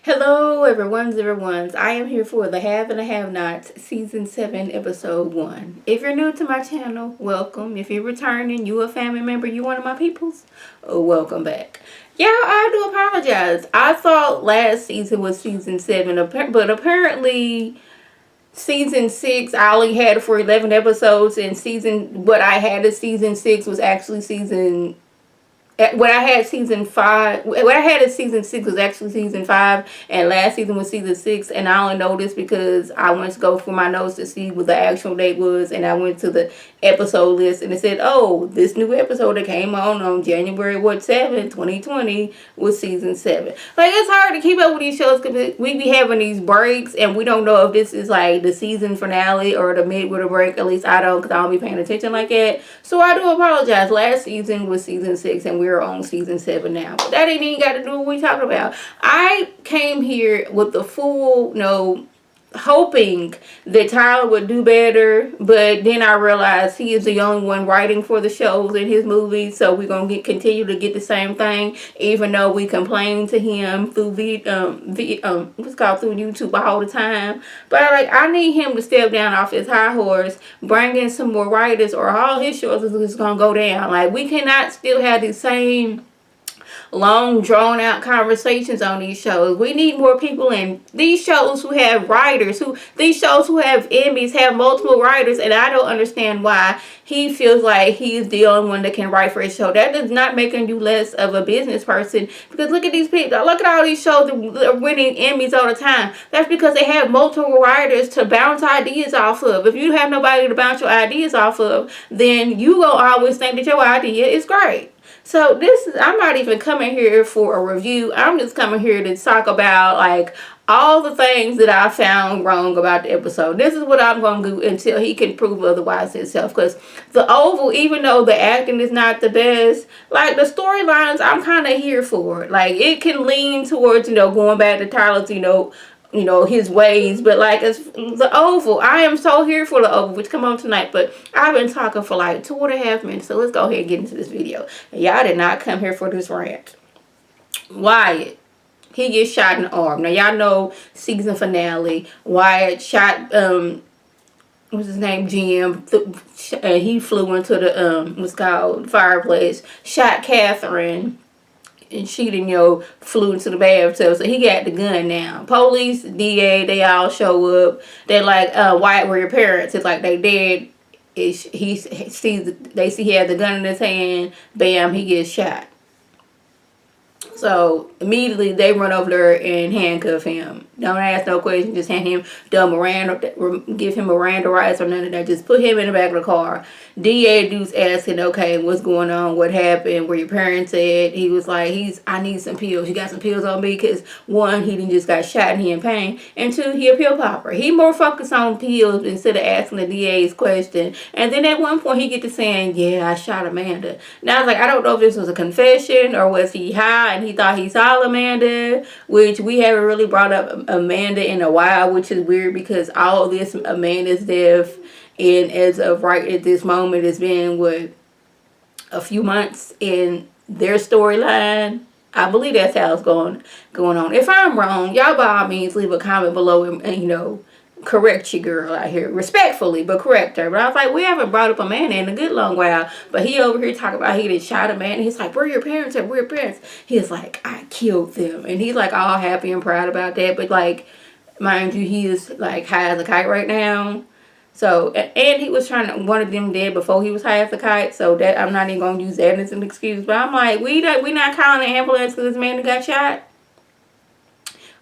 Hello, everyone's. I am here for the Have and the Have Nots, Season 7, Episode 1. If you're new to my channel, welcome. If you're returning, you a family member, you one of my peoples, welcome back. Yeah, I do apologize. I thought last season was Season 7, but apparently Season 6 I only had for 11 episodes, and what I had as Season 6 was actually what I had season 5, what I had in season 6 was actually season 5, and last season was season 6, and I only know this because I went to go for my notes to see what the actual date was, and I went to the episode list, and it said, oh, this new episode that came on January 7th, 2020 was season 7. Like, it's hard to keep up with these shows because we be having these breaks, and we don't know if this is like the season finale or the mid with a break. At least I don't, because I don't be paying attention like that. So I do apologize. Last season was season 6, and we're on season 7 now. But that ain't even got to do with what we talking about. I came here with the full, hoping that Tyler would do better, but then I realized he is the only one writing for the shows and his movies, so we're gonna continue to get the same thing, even though we complain to him through through YouTube all the time. But I need him to step down off his high horse, bring in some more writers, or all his shows is just gonna go down. Like, we cannot still have the same long drawn out conversations on these shows. We need more people in these shows who have writers, these shows who have Emmys have multiple writers, and I don't understand why he feels like he's the only one that can write for his show. That does not make him you less of a business person, because look at these people, look at all these shows that are winning Emmys all the time. That's because they have multiple writers to bounce ideas off of. If you have nobody to bounce your ideas off of, then you gonna always think that your idea is great. So I'm not even coming here for a review. I'm just coming here to talk about like all the things that I found wrong about the episode. This is what I'm going to do until he can prove otherwise himself. Because the Oval, even though the acting is not the best, like the storylines, I'm kind of here for it. Like, it can lean towards, going back to Tyler's, his ways, but like, as the Oval, I am so here for the Oval, which come on tonight. But I've been talking for like 2.5 minutes, so let's go ahead and get into this video. Y'all did not come here for this rant. Wyatt, he gets shot in the arm. Now y'all know season finale, Wyatt shot what's his name, Jim, he flew into the what's called fireplace, shot Catherine, and she didn't, flew into the bathtub. So he got the gun now. Police, DA, they all show up. They're like, Wyatt, were your parents? It's like they dead. They see he had the gun in his hand. Bam, he gets shot. So immediately they run over there and handcuff him. Don't ask no questions. Just hand him give him Miranda rights or none of that. Just put him in the back of the car. DA dude's asking, okay, what's going on? What happened? Where your parents at? He was like, I need some pills. You got some pills on me? Because one, he done just got shot and he in pain. And two, he a pill popper. He more focused on pills instead of asking the DA's question. And then at one point he get to saying, yeah, I shot Amanda. Now I was like, I don't know if this was a confession or was he high and he thought he saw Amanda, which we haven't really brought up Amanda in a while, which is weird because all this Amanda's death, and as of right at this moment, it's been a few months in their storyline. I believe that's how it's going on. If I'm wrong, y'all by all means leave a comment below and correct your girl out here respectfully, but correct her. But I was like, we haven't brought up Amanda in a good long while, but he over here talking about he did shot Amanda. He's like, where are your parents at? Where are your parents? He's like, I killed them, and he's like all happy and proud about that. But like, mind you, he is like high as a kite right now. So, and he was wanted them dead before he was high as a kite. So that, I'm not even going to use that as an excuse. But I'm like, we not calling the ambulance because this man got shot.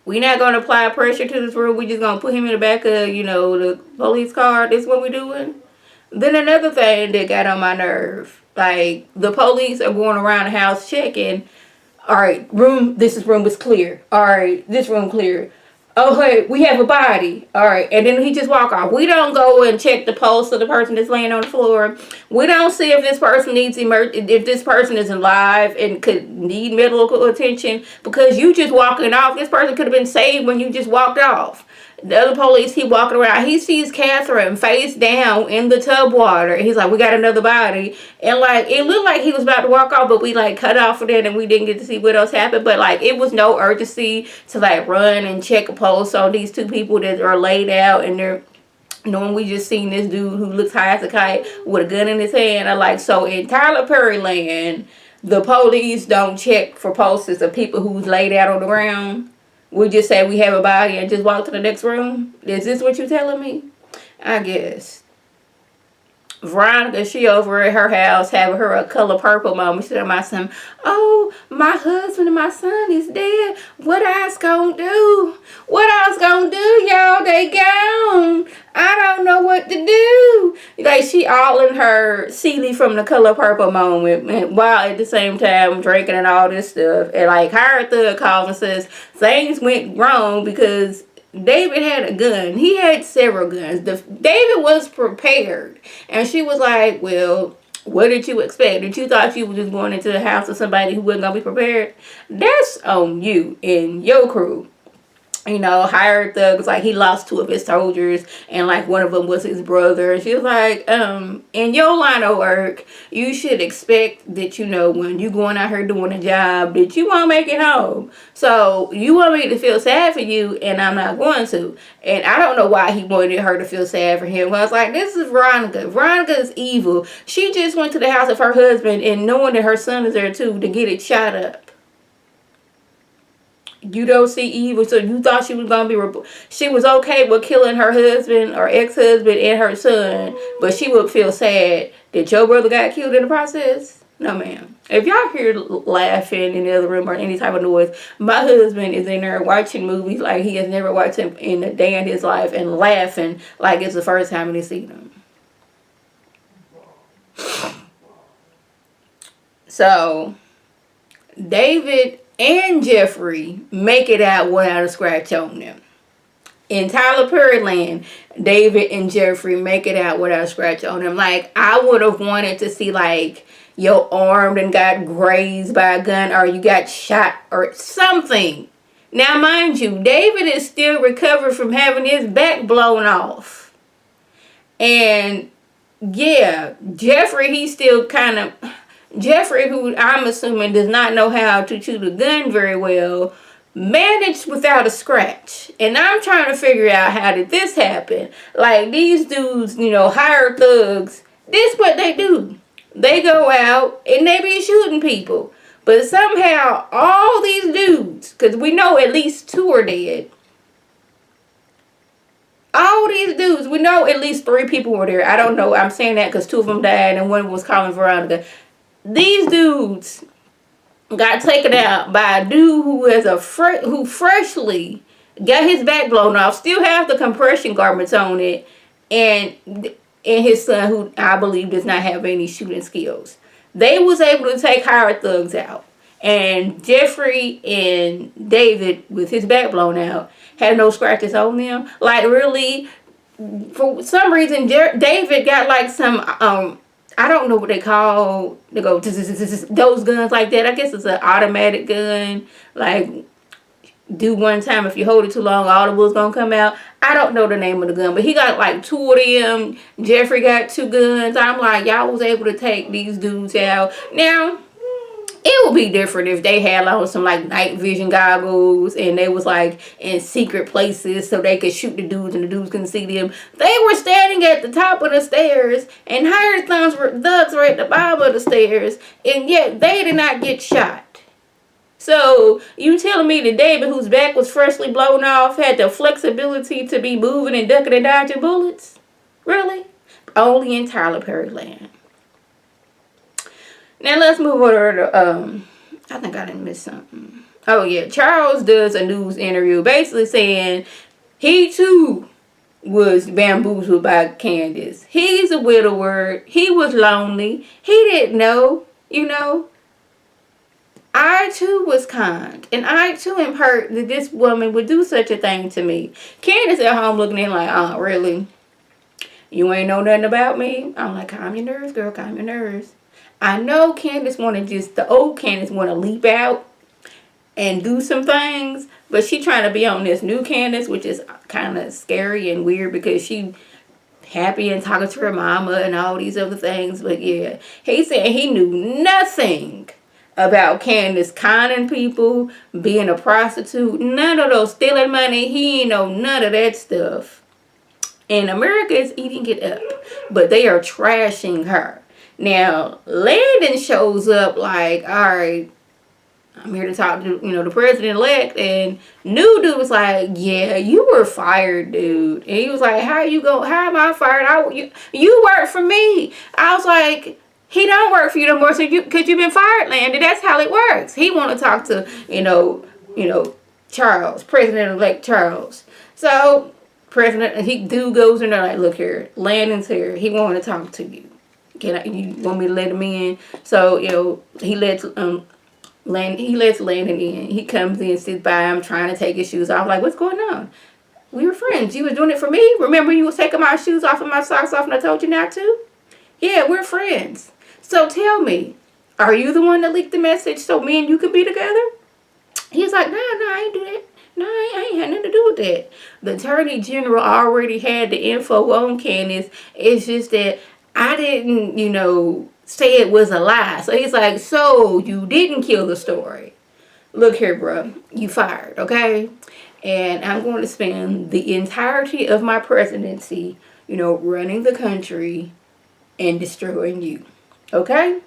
We not going to apply pressure to this room. We just going to put him in the back of, the police car. This is what we doing. Then another thing that got on my nerve. Like, the police are going around the house checking. All right, this room is clear. All right, this room clear. Oh, hey, we have a body. All right. And then he just walk off. We don't go and check the pulse of the person that's laying on the floor. We don't see if this person if this person is alive and could need medical attention, because you just walking off. This person could have been saved when you just walked off. The other police, he walking around, he sees Catherine face down in the tub water. And he's like, we got another body. And like, it looked like he was about to walk off, but we like cut off of it and we didn't get to see what else happened. But like, it was no urgency to like run and check a pulse on these two people that are laid out, and they're knowing we just seen this dude who looks high as a kite with a gun in his hand. I like, so in Tyler Perry land, the police don't check for pulses of people who's laid out on the ground. We just say we have a body and just walk to the next room. Is this what you telling me? I guess. Veronica, she over at her house having her a color purple moment. She told my son, oh, my husband and my son is dead. What I was gonna do? What I was gonna do, y'all? They gone. I don't know what to do. Like, she all in her Celie from the color purple moment, while at the same time drinking and all this stuff. And like, her thug calls and says things went wrong because David had a gun. He had several guns. David was prepared. And she was like, well, what did you expect? Did you thought you were just going into the house of somebody who wasn't going to be prepared? That's on you and your crew. You know, hired thugs, like he lost two of his soldiers and like one of them was his brother. She was like, in your line of work, you should expect that, you know, when you going out here doing a job, that you won't make it home. So you want me to feel sad for you, and I'm not going to. And I don't know why he wanted her to feel sad for him. Well, I was like, this is Veronica. Veronica is evil. She just went to the house of her husband and knowing that her son is there too to get it shot up. You don't see evil, so you thought she was gonna be. She was okay with killing her husband or ex-husband and her son, but she would feel sad that your brother got killed in the process. No, ma'am. If y'all hear laughing in the other room or any type of noise, my husband is in there watching movies like he has never watched them in a day in his life and laughing like it's the first time he's seen them. So, David and Jeffrey make it out without a scratch on them. In Tyler Perry land, David and Jeffrey make it out without a scratch on them. Like, I would have wanted to see, like, your arm and got grazed by a gun or you got shot or something. Now, mind you, David is still recovering from having his back blown off. And, yeah, Jeffrey, he's still kind of... Jeffrey, who I'm assuming does not know how to shoot a gun very well, managed without a scratch. And I'm trying to figure out, how did this happen? Like, these dudes, you know, hired thugs. This is what they do. They go out and they be shooting people. But somehow, all these dudes, because we know at least 2 are dead. All these dudes, we know at least 3 people were there. I don't know. I'm saying that because 2 of them died and one was calling Veronica. These dudes got taken out by a dude who is who freshly got his back blown off, still have the compression garments on it, and his son, who I believe does not have any shooting skills. They was able to take hired thugs out, and Jeffrey and David, with his back blown out, had no scratches on them. Like, really, for some reason, David got like some I don't know what they call, they go, those guns like that. I guess it's an automatic gun. Like, do one time, if you hold it too long, all the bullets gonna come out. I don't know the name of the gun, but he got like 2 of them. Jeffrey got 2 guns. I'm like, y'all was able to take these dudes out. Now, it would be different if they had on some like night vision goggles and they was like in secret places so they could shoot the dudes and the dudes couldn't see them. They were standing at the top of the stairs and hired thugs were at the bottom of the stairs, and yet they did not get shot. So you telling me that David, whose back was freshly blown off, had the flexibility to be moving and ducking and dodging bullets? Really? Only in Tyler Perry land. Now let's move over to, I think I didn't miss something. Oh yeah, Charles does a news interview basically saying he too was bamboozled by Candace. He's a widower. He was lonely. He didn't know, you know. I too was kind. And I too am hurt that this woman would do such a thing to me. Candace at home looking in like, oh, really? You ain't know nothing about me? I'm like, calm your nerves, girl, calm your nerves. I know Candace want to the old Candace want to leap out and do some things, But she trying to be on this new Candace, which is kind of scary and weird because she happy and talking to her mama and all these other things. But yeah, he said he knew nothing about Candace conning people, being a prostitute, none of those stealing money. He ain't know none of that stuff. And America is eating it up, but they are trashing her. Now, Landon shows up like, all right, I'm here to talk to, the president-elect. And new dude was like, yeah, you were fired, dude. And he was like, how am I fired? You work for me. I was like, he don't work for you no more, so because you've been fired, Landon. That's how it works. He want to talk to, Charles, president-elect Charles. So, dude goes in there like, look here, Landon's here. He want to talk to you. You want me to let him in? So, he lets Landon in. He comes in, sits by him, trying to take his shoes off. Like, what's going on? We were friends. You was doing it for me? Remember you was taking my shoes off and my socks off and I told you not to? Yeah, we're friends. So tell me, are you the one that leaked the message so me and you could be together? He's like, no, I ain't do that. No, I ain't had nothing to do with that. The attorney general already had the info on Candace. It's just that I didn't, say it was a lie. So he's like, so you didn't kill the story. Look here, bro. You fired, okay? And I'm going to spend the entirety of my presidency, running the country and destroying you. Okay?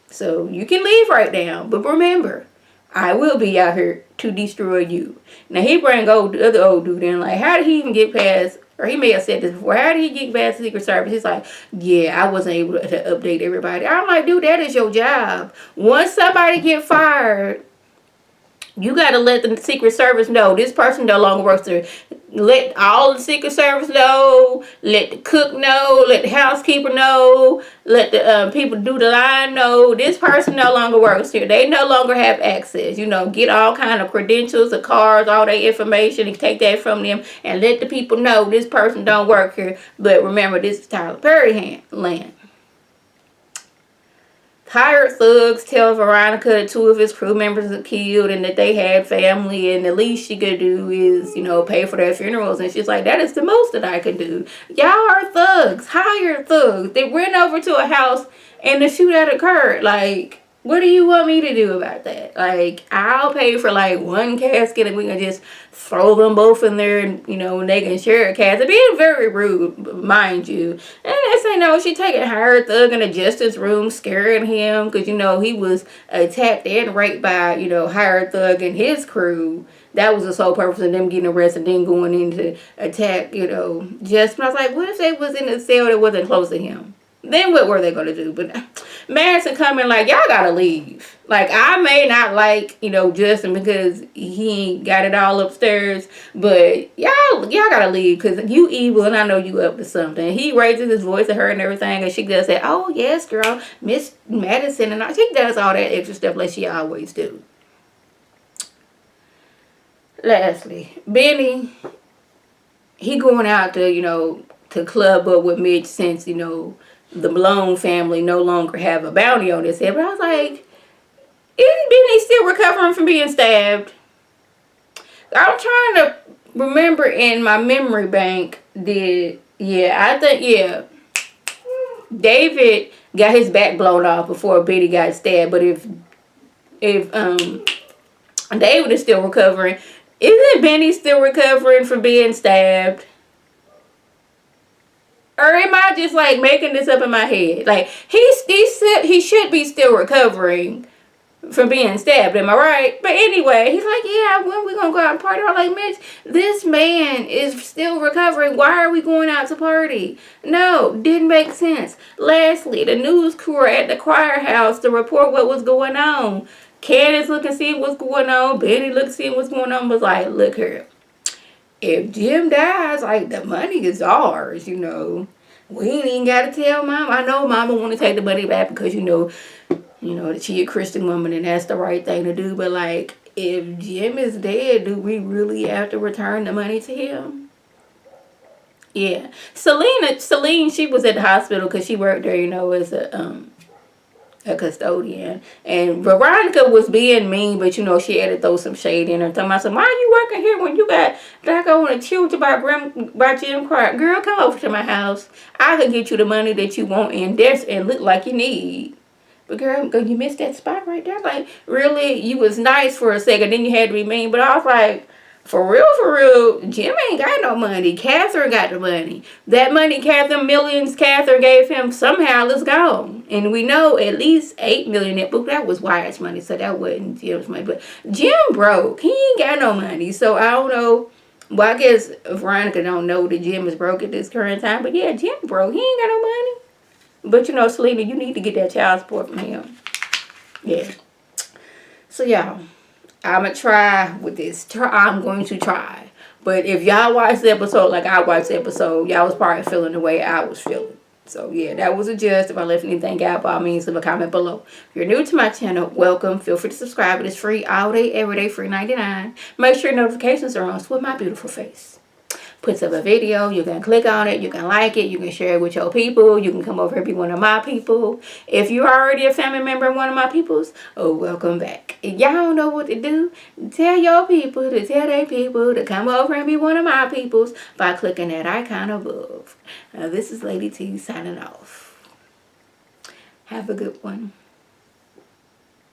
So you can leave right now. But remember, I will be out here to destroy you. Now, he bring the other old dude in, like, how did he even get past, or he may have said this before, how did he get past the Secret Service? He's like, yeah, I wasn't able to update everybody. I'm like, dude, that is your job. Once somebody get fired, you got to let the Secret Service know this person no longer works there. Let all the Secret Service know. Let the cook know. Let the housekeeper know. Let the people do the line know. This person no longer works here. They no longer have access. Get all kind of credentials, the cards, all their information, and take that from them. And let the people know this person don't work here. But remember, this is Tyler Perry land. Hired thugs tell Veronica that 2 of his crew members are killed and that they had family and the least she could do is, pay for their funerals. And she's like, that is the most that I could do. Y'all are thugs, hired thugs. They went over to a house and the shootout occurred. Like, what do you want me to do about that? Like, I'll pay for like one casket and we can just throw them both in there and, they can share a casket. Being very rude, mind you. And they say, no, she taking hired thug in the justice room, scaring him because, he was attacked and raped by, hired thug and his crew. That was the sole purpose of them getting arrested, then going in to attack, Justin. I was like, what if they was in a cell that wasn't close to him? Then what were they going to do? But Madison coming like, y'all got to leave. Like, I may not like, Justin because he ain't got it all upstairs. But y'all got to leave because you evil and I know you up to something. He raises his voice at her and everything. And she does say, oh, yes, girl, Miss Madison. And she does all that extra stuff like she always do. Lastly, Benny, he going out to, to club up with Mitch since, the Malone family no longer have a bounty on his head. But I was like, isn't Benny still recovering from being stabbed? I'm trying to remember in my memory bank David got his back blown off before Benny got stabbed. But if David is still recovering, isn't Benny still recovering from being stabbed? Or am I just like making this up in my head? Like he should be still recovering from being stabbed. Am I right? But anyway, he's like, yeah, when we gonna go out and party? I'm like, Mitch, this man is still recovering. Why are we going out to party? No, didn't make sense. Lastly, the news crew are at the choir house to report what was going on. Candace looked and see what's going on. Benny looked and see what's going on. Was like, look here. If Jim dies, like, the money is ours, We ain't even got to tell Mama. I know Mama want to take the money back because, that she a Christian woman and that's the right thing to do. But, like, if Jim is dead, do we really have to return the money to him? Yeah. Celine, she was at the hospital because she worked there, as a custodian. And Veronica was being mean, but you know, she had to throw some shade in her. Talking about, why are you working here when you got like I want to chill by Jim Crow? Girl, come over to my house. I could get you the money that you want and look like you need. But girl, you missed that spot right there. Like, really, you was nice for a second, then you had to be mean. But I was like, for real, Jim ain't got no money. Catherine got the money. That money, millions Catherine gave him, somehow is gone. And we know at least $8 million. But that was Wyatt's money, so that wasn't Jim's money. But Jim broke. He ain't got no money. So I don't know. Well, I guess Veronica don't know that Jim is broke at this current time. But yeah, Jim broke. He ain't got no money. But you know, Selena, you need to get that child support from him. Yeah. So y'all, I'm going to try with this. I'm going to try. But if y'all watched the episode like I watched the episode, y'all was probably feeling the way I was feeling. So yeah, that was a gist. If I left anything out, by all means, leave a comment below. If you're new to my channel, welcome. Feel free to subscribe. It is free all day, every day, free 99. Make sure notifications are on with my beautiful face. Puts up a video, you can click on it, you can like it, you can share it with your people, you can come over and be one of my people. If you're already a family member of one of my peoples, oh, welcome back. If y'all don't know what to do, tell your people to tell their people to come over and be one of my peoples by clicking that icon above. Now, this is Lady T signing off. Have a good one.